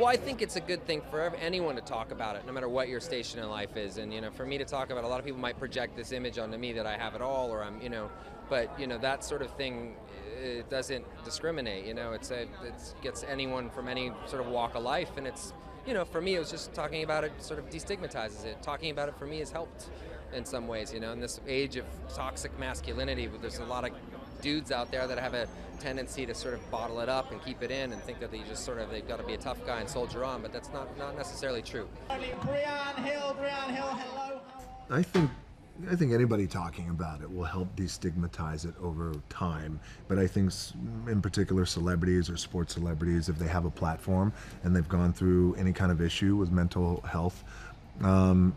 Well, I think it's a good thing for anyone to talk about it, no matter what your station in life is. And, for me to talk about it, a lot of people might project this image onto me that I have it all, or but, that sort of thing, it doesn't discriminate, it gets anyone from any sort of walk of life. And it's, for me, it was just talking about it sort of destigmatizes it. Talking about it for me has helped in some ways, in this age of toxic masculinity, there's a lot of dudes out there that have a tendency to sort of bottle it up and keep it in and think that they've got to be a tough guy and soldier on, but that's not necessarily true. Brianne Hill, hello. I think anybody talking about it will help destigmatize it over time. But I think in particular celebrities or sports celebrities, if they have a platform and they've gone through any kind of issue with mental health,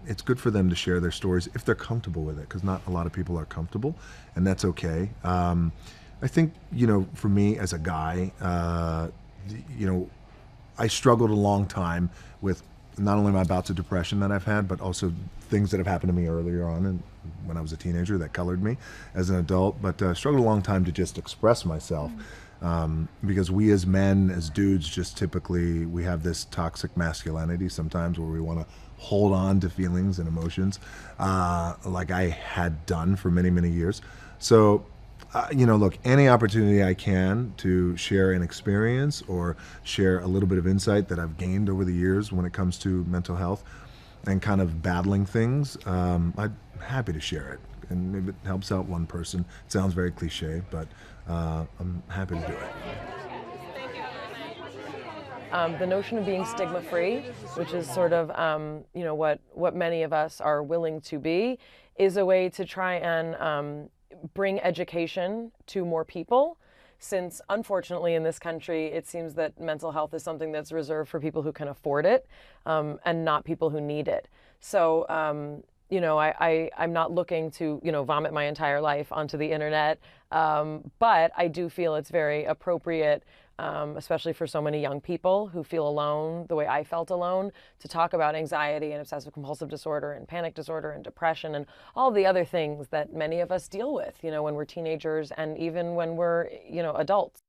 it's good for them to share their stories if they're comfortable with it, because not a lot of people are comfortable, and that's okay. I think, for me as a guy, I struggled a long time with not only my bouts of depression that I've had, but also things that have happened to me earlier on and when I was a teenager that colored me as an adult, but struggled a long time to just express myself. Because we as men, as dudes, just typically, we have this toxic masculinity sometimes where we want to hold on to feelings and emotions, like I had done for many, many years. So, look, any opportunity I can to share an experience or share a little bit of insight that I've gained over the years when it comes to mental health and kind of battling things, I'm happy to share it. And if it helps out one person, it sounds very cliche, but I'm happy to do it. The notion of being stigma-free, which is sort of, what many of us are willing to be, is a way to try and bring education to more people, since unfortunately in this country it seems that mental health is something that's reserved for people who can afford it, and not people who need it. So I'm not looking to vomit my entire life onto the internet, but I do feel it's very appropriate, especially for so many young people who feel alone the way I felt alone, to talk about anxiety and obsessive compulsive disorder and panic disorder and depression and all the other things that many of us deal with, when we're teenagers and even when we're, adults.